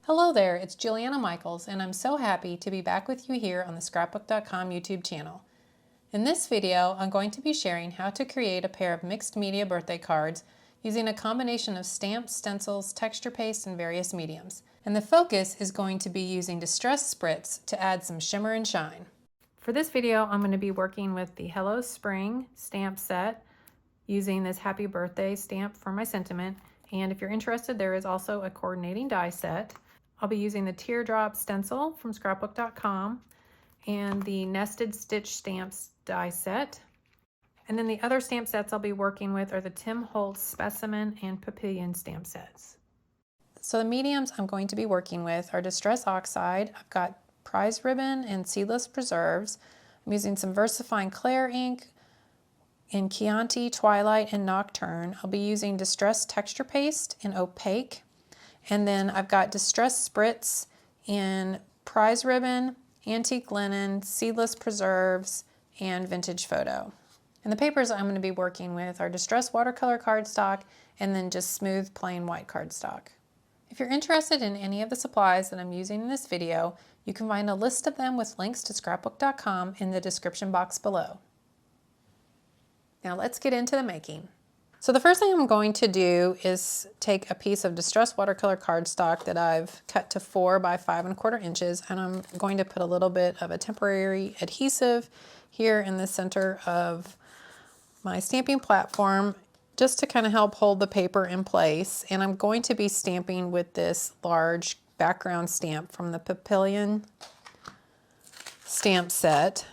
Hello there, it's Juliana Michaels, and I'm so happy to be back with you here on the Scrapbook.com YouTube channel. In this video, I'm going to be sharing how to create a pair of mixed media birthday cards using a combination of stamps, stencils, texture paste, and various mediums. And the focus is going to be using Distress Spritz to add some shimmer and shine. For this video, I'm going to be working with the Hello Spring stamp set using this Happy Birthday stamp for my sentiment. And if you're interested, there is also a coordinating die set. I'll be using the Teardrop stencil from Scrapbook.com and the Nested Stitch Stamps die set. And then the other stamp sets I'll be working with are the Holtz Specimen and Papillon stamp sets. So the mediums I'm going to be working with are Distress Oxide. I've got Prize Ribbon and Seedless Preserves. I'm using some VersaFine Clair ink in Chianti, Twilight, and Nocturne. I'll be using Distress Texture Paste in Opaque. And then I've got Distress Spritz in Prize Ribbon, Antique Linen, Seedless Preserves, and Vintage Photo. And the papers I'm going to be working with are Distress Watercolor cardstock and then just smooth plain white cardstock. If you're interested in any of the supplies that I'm using in this video, you can find a list of them with links to Scrapbook.com in the description box below. Now let's get into the making. So the first thing I'm going to do is take a piece of Distress Watercolor cardstock that I've cut to 4 by 5 1/4 inches, and I'm going to put a little bit of a temporary adhesive here in the center of my stamping platform just to kind of help hold the paper in place. And I'm going to be stamping with this large background stamp from the Papillon stamp set.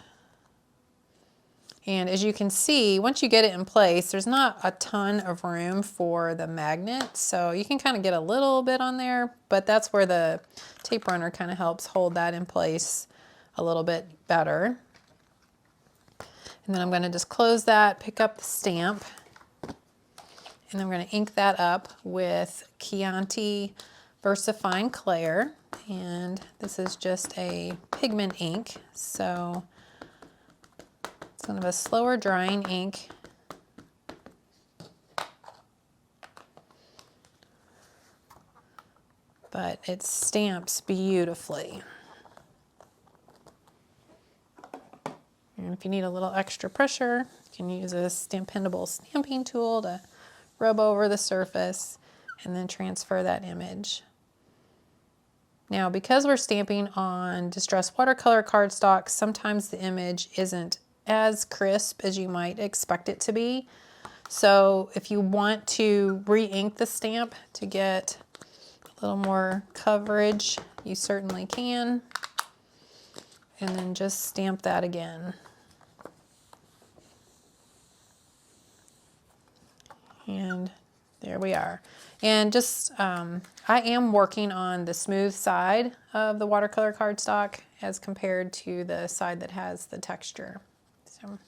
And as you can see, once you get it in place, there's not a ton of room for the magnet. So you can kind of get a little bit on there, but that's where the tape runner kind of helps hold that in place a little bit better. And then I'm going to just close that, pick up the stamp, and I'm going to ink that up with Chianti VersaFine Clair. And this is just a pigment ink, so it's kind of a slower drying ink. But it stamps beautifully. And if you need a little extra pressure, you can use a Stampendable stamping tool to rub over the surface and then transfer that image. Now, because we're stamping on Distress Watercolor cardstock, sometimes the image isn't as crisp as you might expect it to be. So if you want to re-ink the stamp to get a little more coverage, you certainly can. And then just stamp that again. And there we are. And just, I am working on the smooth side of the watercolor cardstock as compared to the side that has the texture. So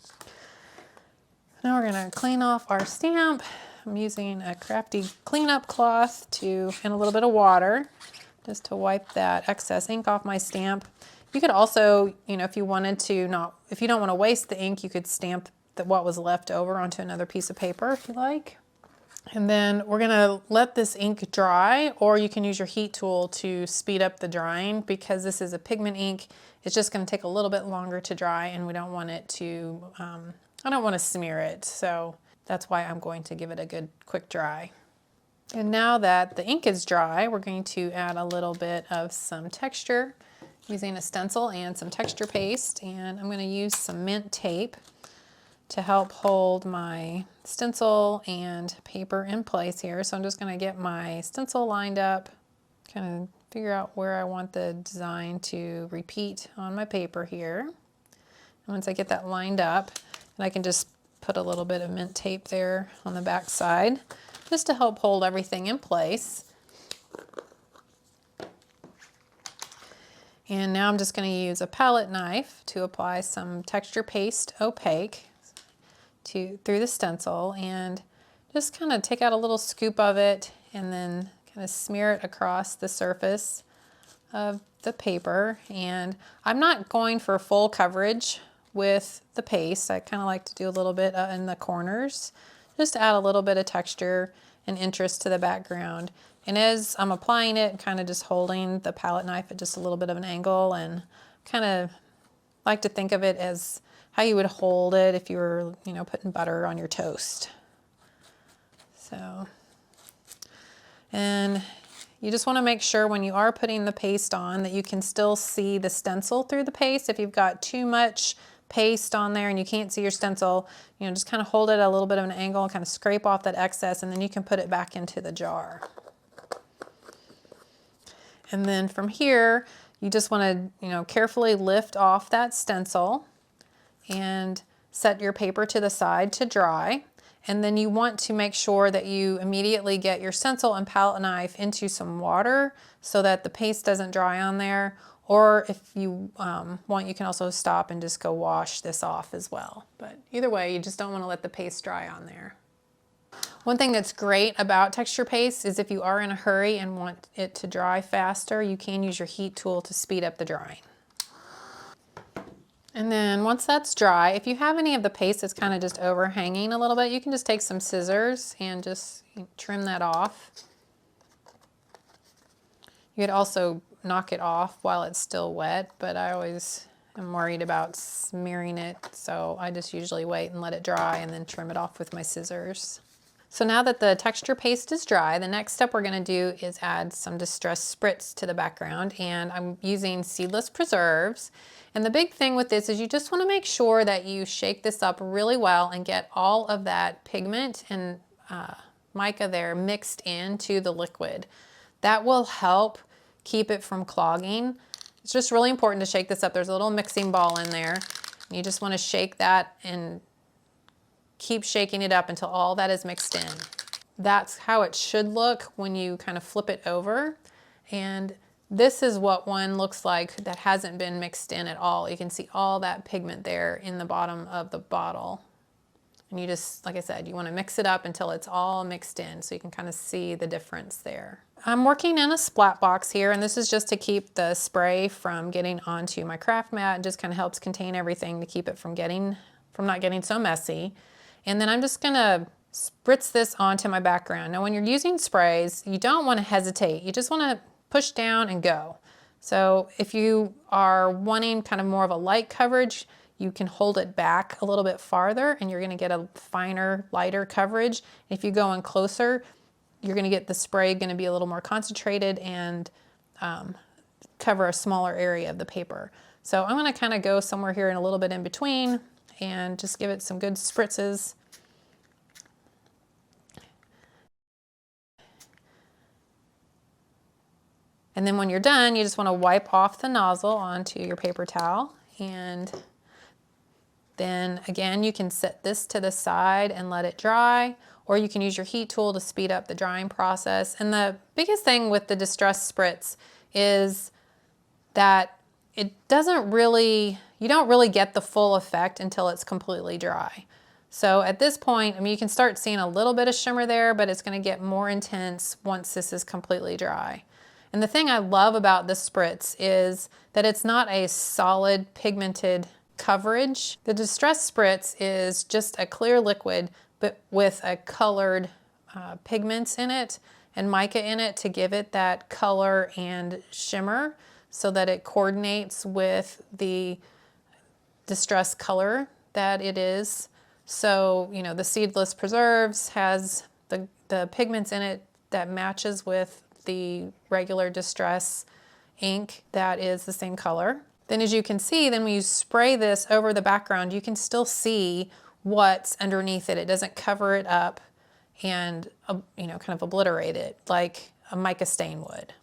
now we're going to clean off our stamp. I'm using a crafty cleanup cloth and a little bit of water just to wipe that excess ink off my stamp. You could also, if you wanted to, if you don't want to waste the ink, you could stamp what was left over onto another piece of paper if you like. And then we're going to let this ink dry, or you can use your heat tool to speed up the drying. Because this is a pigment ink, it's just going to take a little bit longer to dry, and we don't want it to, I don't want to smear it. So that's why I'm going to give it a good quick dry. And now that the ink is dry, we're going to add a little bit of some texture using a stencil and some texture paste. And I'm going to use some mint tape to help hold my stencil and paper in place here. So I'm just going to get my stencil lined up, kind of figure out where I want the design to repeat on my paper here. And once I get that lined up, and I can just put a little bit of mint tape there on the back side just to help hold everything in place. And now I'm just going to use a palette knife to apply some texture paste opaque through the stencil, and just kind of take out a little scoop of it and then kind of smear it across the surface of the paper. And I'm not going for full coverage with the paste. I kind of like to do a little bit in the corners just to add a little bit of texture and interest to the background. And as I'm applying it, kind of just holding the palette knife at just a little bit of an angle, and kind of like to think of it as how you would hold it if you were, you know, putting butter on your toast. So, and you just want to make sure when you are putting the paste on that you can still see the stencil through the paste. If you've got too much paste on there and you can't see your stencil, you know, just kind of hold it at a little bit of an angle and kind of scrape off that excess, and then you can put it back into the jar. And then from here, you just want to, you know, carefully lift off that stencil and set your paper to the side to dry. And then you want to make sure that you immediately get your stencil and palette knife into some water so that the paste doesn't dry on there. Or if you want, you can also stop and just go wash this off as well. But either way, you just don't want to let the paste dry on there. One thing that's great about texture paste is if you are in a hurry and want it to dry faster, you can use your heat tool to speed up the drying. And then once that's dry, if you have any of the paste that's kind of just overhanging a little bit, you can just take some scissors and just trim that off. You could also knock it off while it's still wet, but I always am worried about smearing it, so I just usually wait and let it dry and then trim it off with my scissors. So now that the texture paste is dry, the next step we're going to do is add some Distress Spritz to the background, and I'm using Seedless preserves. And the big thing with this is you just want to make sure that you shake this up really well and get all of that pigment and mica there mixed into the liquid. That will help keep it from clogging. It's just really important to shake this up. There's a little mixing ball in there. You just want to shake that and keep shaking it up until all that is mixed in. That's how it should look when you kind of flip it over. And this is what one looks like that hasn't been mixed in at all. You can see all that pigment there in the bottom of the bottle. And you just, like I said, you want to mix it up until it's all mixed in so you can kind of see the difference there. I'm working in a splat box here, and this is just to keep the spray from getting onto my craft mat. It just kind of helps contain everything to keep it from not getting so messy. And then I'm just gonna spritz this onto my background. Now when you're using sprays, you don't want to hesitate. You just want to push down and go. So if you are wanting kind of more of a light coverage, you can hold it back a little bit farther and you're going to get a finer, lighter coverage. If you go in closer, you're going to get the spray going to be a little more concentrated and cover a smaller area of the paper. So I'm going to kind of go somewhere here and a little bit in between and just give it some good spritzes. And then when you're done, you just want to wipe off the nozzle onto your paper towel. And then again, you can set this to the side and let it dry, or you can use your heat tool to speed up the drying process. And the biggest thing with the Distress Spritz is that it doesn't really, you don't really get the full effect until it's completely dry. So at this point, I mean, you can start seeing a little bit of shimmer there, but it's going to get more intense once this is completely dry. And the thing I love about this spritz is that it's not a solid pigmented coverage. The Distress Spritz is just a clear liquid, but with a colored pigments in it and mica in it to give it that color and shimmer so that it coordinates with the distress color that it is. So, you know, the Seedless Preserves has the pigments in it that matches with the regular Distress ink that is the same color. Then as you can see, then when you spray this over the background, you can still see what's underneath it. It doesn't cover it up and, you know, kind of obliterate it like a mica stain would.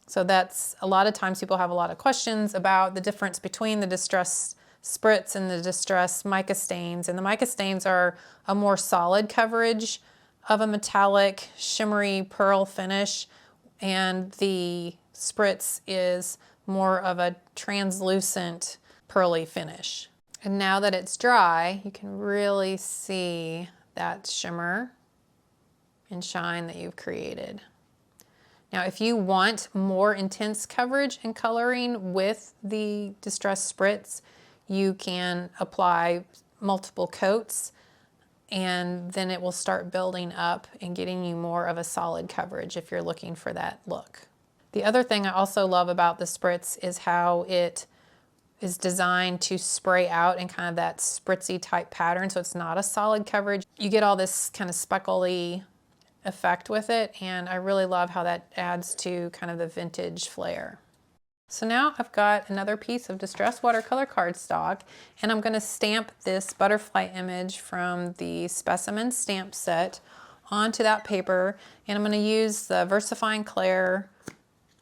So that's, a lot of times people have a lot of questions about the difference between the Distress Spritz and the Distress mica stains. And the mica stains are a more solid coverage of a metallic, shimmery pearl finish, and the Spritz is more of a translucent pearly finish. And now that it's dry, you can really see that shimmer and shine that you've created. Now, if you want more intense coverage and coloring with the Distress Spritz, you can apply multiple coats and then it will start building up and getting you more of a solid coverage if you're looking for that look. The other thing I also love about the Spritz is how it is designed to spray out in kind of that spritzy type pattern, so it's not a solid coverage. You get all this kind of speckly effect with it, and I really love how that adds to kind of the vintage flair. So now I've got another piece of Distress watercolor cardstock, and I'm going to stamp this butterfly image from the Specimen stamp set onto that paper, and I'm going to use the VersaFine Clair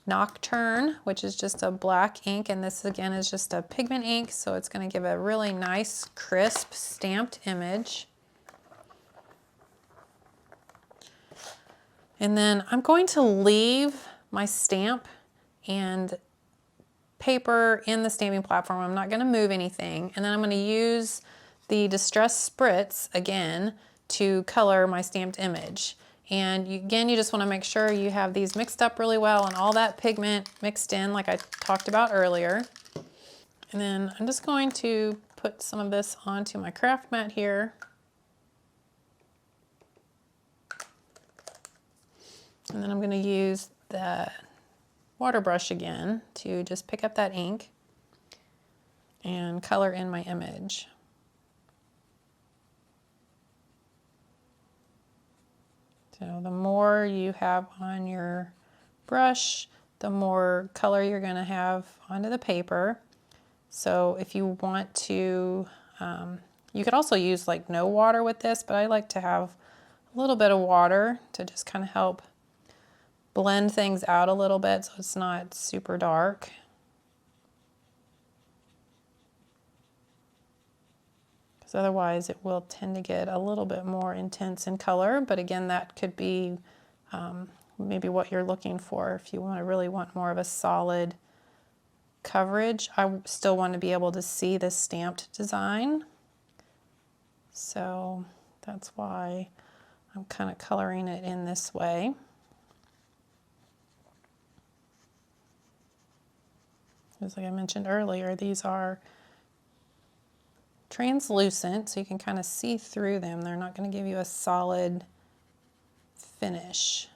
Nocturne, which is just a black ink, and this again is just a pigment ink, so it's going to give a really nice crisp stamped image. And then I'm going to leave my stamp and paper in the stamping platform. I'm not going to move anything, and then I'm going to use the Distress Spritz again to color my stamped image. And again, you just want to make sure you have these mixed up really well and all that pigment mixed in like I talked about earlier. And then I'm just going to put some of this onto my craft mat here. And then I'm going to use the water brush again to just pick up that ink and color in my image. So the more you have on your brush, the more color you're going to have onto the paper. So if you want to, you could also use like no water with this, but I like to have a little bit of water to just kind of help blend things out a little bit so it's not super dark. Because otherwise it will tend to get a little bit more intense in color, but again, that could be maybe what you're looking for. If you really want more of a solid coverage, I still want to be able to see the stamped design. So that's why I'm kind of coloring it in this way. As like I mentioned earlier, these are translucent, so you can kind of see through them. They're not going to give you a solid finish.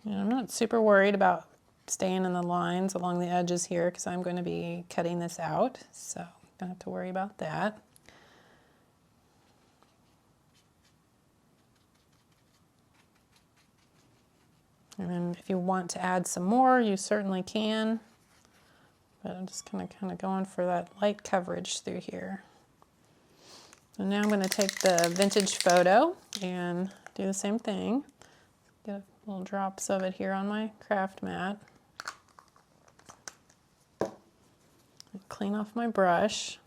And I'm not super worried about staying in the lines along the edges here because I'm going to be cutting this out, so don't have to worry about that. And then if you want to add some more, you certainly can, but I'm just kind of going for that light coverage through here. And now I'm going to take the vintage photo and do the same thing. Get little drops of it here on my craft mat. Clean off my brush.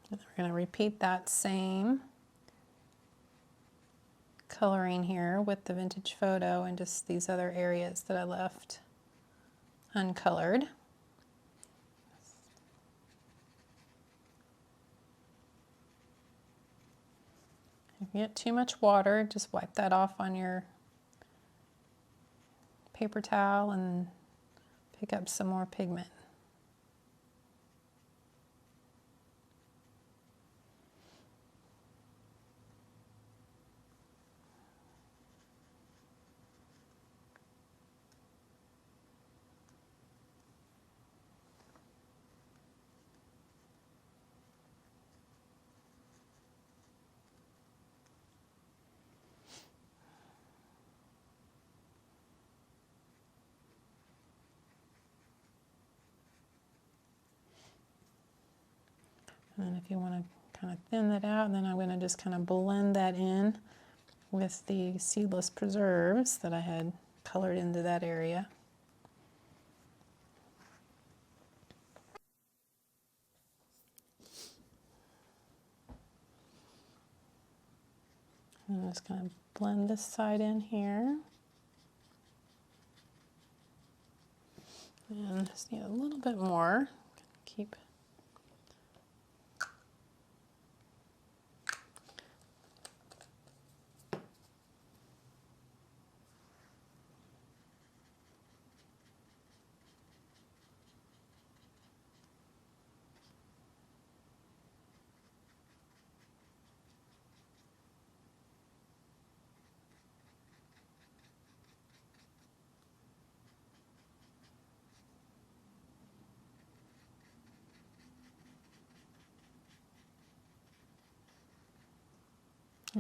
And we're going to repeat that same coloring here with the vintage photo and just these other areas that I left uncolored. If you get too much water, just wipe that off on your paper towel and pick up some more pigment. And then if you want to kind of thin that out, then I'm going to just kind of blend that in with the Seedless preserves that I had colored into that area. I'm just going to blend this side in here. And just need a little bit more. Keep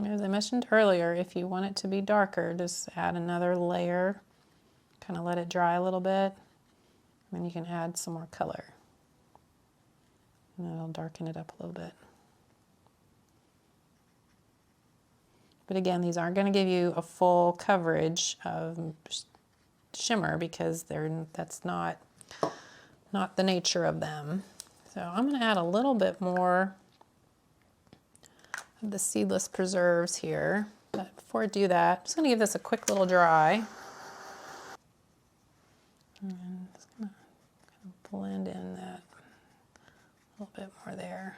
as I mentioned earlier, if you want it to be darker, just add another layer, kind of let it dry a little bit, and then you can add some more color. And it'll darken it up a little bit. But again, these aren't going to give you a full coverage of shimmer because that's not the nature of them. So I'm going to add a little bit more of the Seedless preserves here. But before I do that, I'm just going to give this a quick little dry. And just going to kind of blend in that a little bit more there.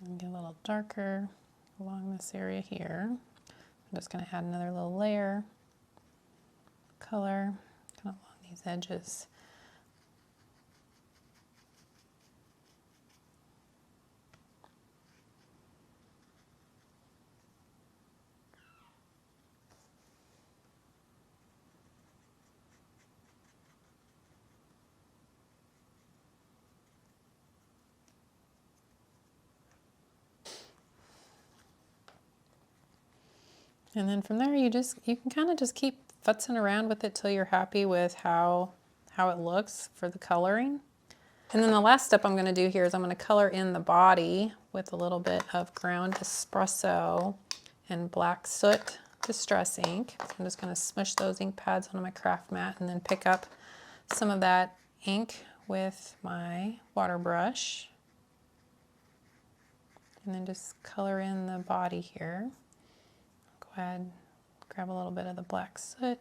And get a little darker along this area here. I'm just going to add another little layer of color kind of along these edges. And then from there, you can kind of just keep futzing around with it till you're happy with how it looks for the coloring. And then the last step I'm going to do here is I'm going to color in the body with a little bit of ground espresso and black soot distress ink. So I'm just going to smush those ink pads onto my craft mat and then pick up some of that ink with my water brush. And then just color in the body here. Go ahead, grab a little bit of the black soot,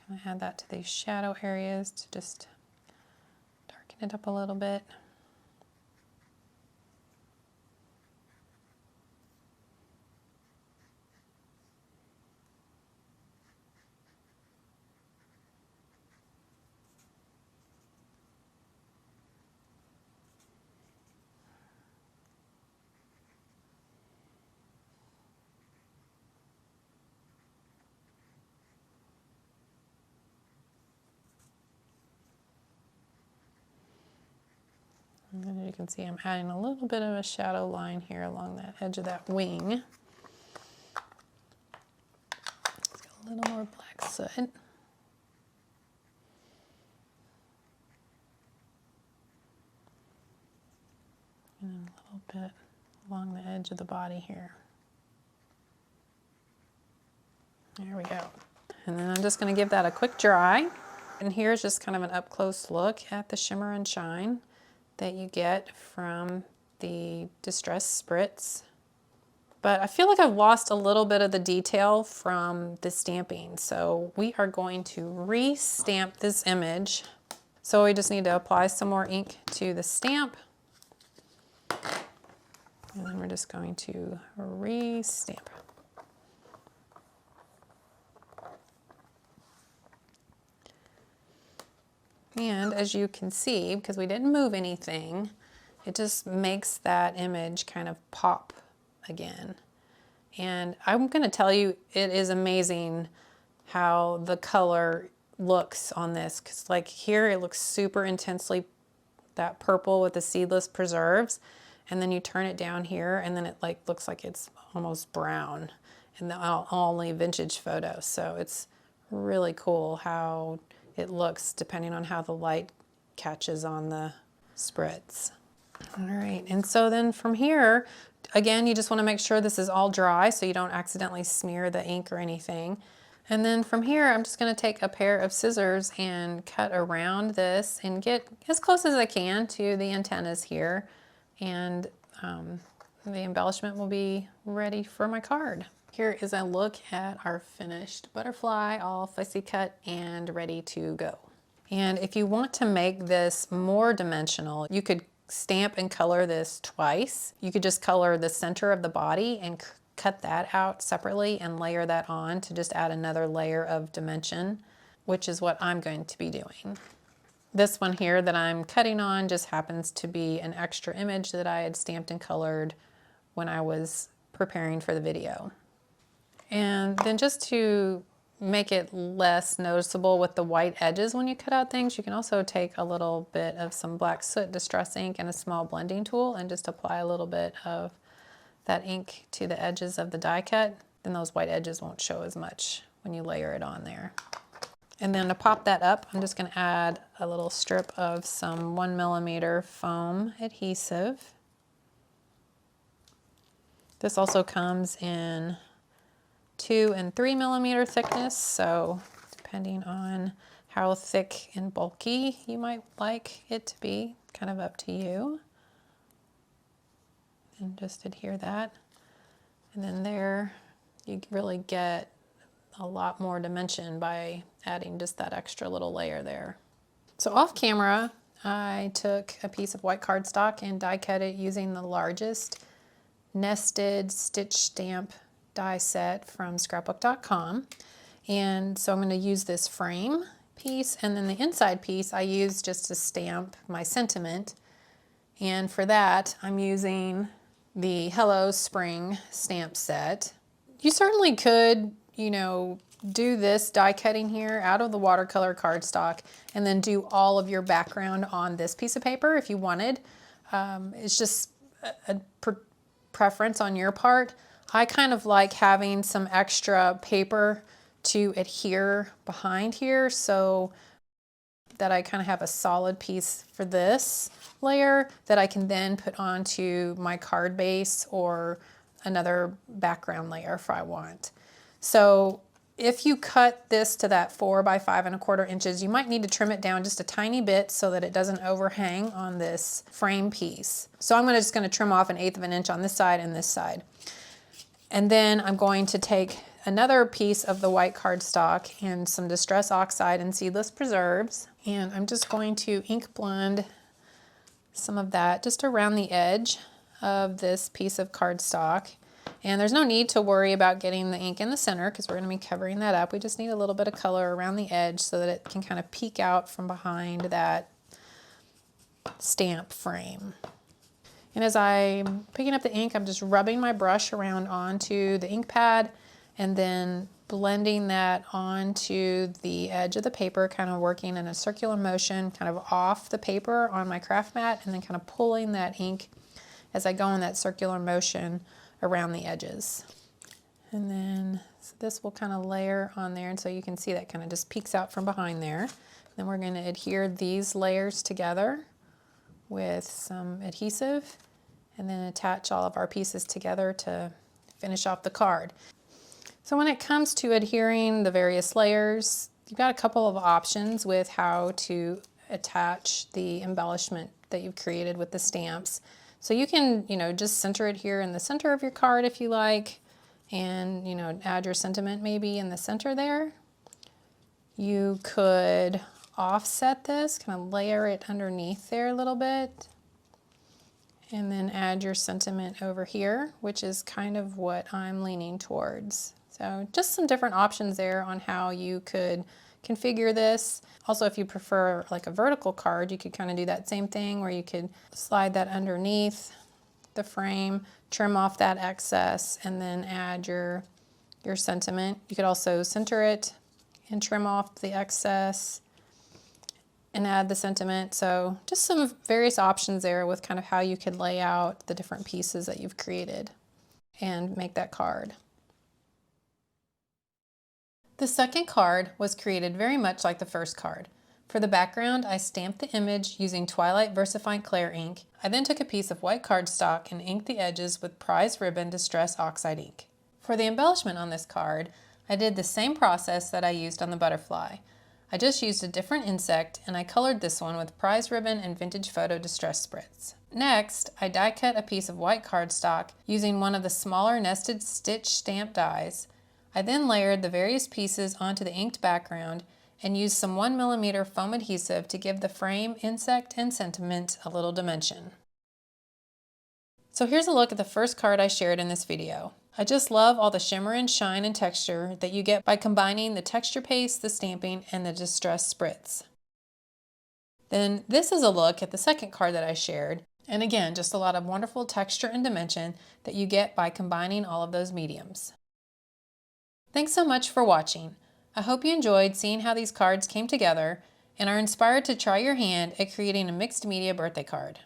kind of add that to these shadow areas to just darken it up a little bit. And then you can see I'm adding a little bit of a shadow line here along that edge of that wing. Let's get a little more black soot. And then a little bit along the edge of the body here. There we go. And then I'm just going to give that a quick dry. And here's just kind of an up close look at the shimmer and shine that you get from the Distress Spritz. But I feel like I've lost a little bit of the detail from the stamping. So we are going to re-stamp this image. So we just need to apply some more ink to the stamp. And then we're just going to re-stamp. And as you can see, because we didn't move anything, it just makes that image kind of pop again. And I'm going to tell you, it is amazing how the color looks on this. Because like here, it looks super intensely that purple with the Seedless preserves. And then you turn it down here, and then it like looks like it's almost brown in the only vintage photo. So it's really cool how it looks depending on how the light catches on the spritz. All right, and so then from here, again, you just want to make sure this is all dry so you don't accidentally smear the ink or anything. And then from here, I'm just going to take a pair of scissors and cut around this and get as close as I can to the antennas here. And the embellishment will be ready for my card. Here is a look at our finished butterfly, all fussy cut and ready to go. And if you want to make this more dimensional, you could stamp and color this twice. You could just color the center of the body and cut that out separately and layer that on to just add another layer of dimension, which is what I'm going to be doing. This one here that I'm cutting on just happens to be an extra image that I had stamped and colored when I was preparing for the video. And then just to make it less noticeable with the white edges when you cut out things, you can also take a little bit of some black soot distress ink and a small blending tool and just apply a little bit of that ink to the edges of the die cut. Then those white edges won't show as much when you layer it on there. And then to pop that up, I'm just going to add a little strip of some 1mm foam adhesive. This also comes in 2 and 3mm thickness, so depending on how thick and bulky you might like it to be, kind of up to you. And just adhere that. And then there, you really get a lot more dimension by adding just that extra little layer there. So off camera, I took a piece of white cardstock and die cut it using the largest nested stitch stamp die set from Scrapbook.com. And so I'm going to use this frame piece, and then the inside piece I use just to stamp my sentiment. And for that, I'm using the Hello Spring stamp set. You certainly could, you know, do this die cutting here out of the watercolor cardstock and then do all of your background on this piece of paper if you wanted. It's just a preference on your part. I kind of like having some extra paper to adhere behind here so that I kind of have a solid piece for this layer that I can then put onto my card base or another background layer if I want. So if you cut this to that 4 by 5¼ inches, you might need to trim it down just a tiny bit so that it doesn't overhang on this frame piece. So I'm just going to trim off 1/8 of an inch on this side and this side. And then I'm going to take another piece of the white cardstock and some Distress Oxide and Seedless Preserves, and I'm just going to ink blend some of that just around the edge of this piece of cardstock. And there's no need to worry about getting the ink in the center because we're going to be covering that up. We just need a little bit of color around the edge so that it can kind of peek out from behind that stamp frame. And as I'm picking up the ink, I'm just rubbing my brush around onto the ink pad and then blending that onto the edge of the paper, kind of working in a circular motion, kind of off the paper on my craft mat, and then kind of pulling that ink as I go in that circular motion around the edges. And then so this will kind of layer on there, and so you can see that kind of just peeks out from behind there. Then we're going to adhere these layers together with some adhesive and then attach all of our pieces together to finish off the card. So when it comes to adhering the various layers, you've got a couple of options with how to attach the embellishment that you've created with the stamps. So you can, just center it here in the center of your card if you like, and, add your sentiment maybe in the center there. You could offset this, kind of layer it underneath there a little bit, and then add your sentiment over here, which is kind of what I'm leaning towards. So just some different options there on how you could configure this. Also, if you prefer like a vertical card, you could kind of do that same thing where you could slide that underneath the frame, trim off that excess, and then add your sentiment. You could also center it and trim off the excess and add the sentiment. So just some various options there with kind of how you could lay out the different pieces that you've created and make that card. The second card was created very much like the first card. For the background, I stamped the image using Twilight Versified Clear ink. I then took a piece of white cardstock and inked the edges with Prize Ribbon Distress Oxide ink. For the embellishment on this card, I did the same process that I used on the butterfly. I just used a different insect and I colored this one with Prize Ribbon and Vintage Photo Distress Spritz. Next, I die cut a piece of white cardstock using one of the smaller nested stitch stamp dies. I then layered the various pieces onto the inked background and used some 1mm foam adhesive to give the frame, insect, and sentiment a little dimension. So here's a look at the first card I shared in this video. I just love all the shimmer and shine and texture that you get by combining the texture paste, the stamping, and the Distress Spritz. Then this is a look at the second card that I shared, and again, just a lot of wonderful texture and dimension that you get by combining all of those mediums. Thanks so much for watching. I hope you enjoyed seeing how these cards came together and are inspired to try your hand at creating a mixed media birthday card.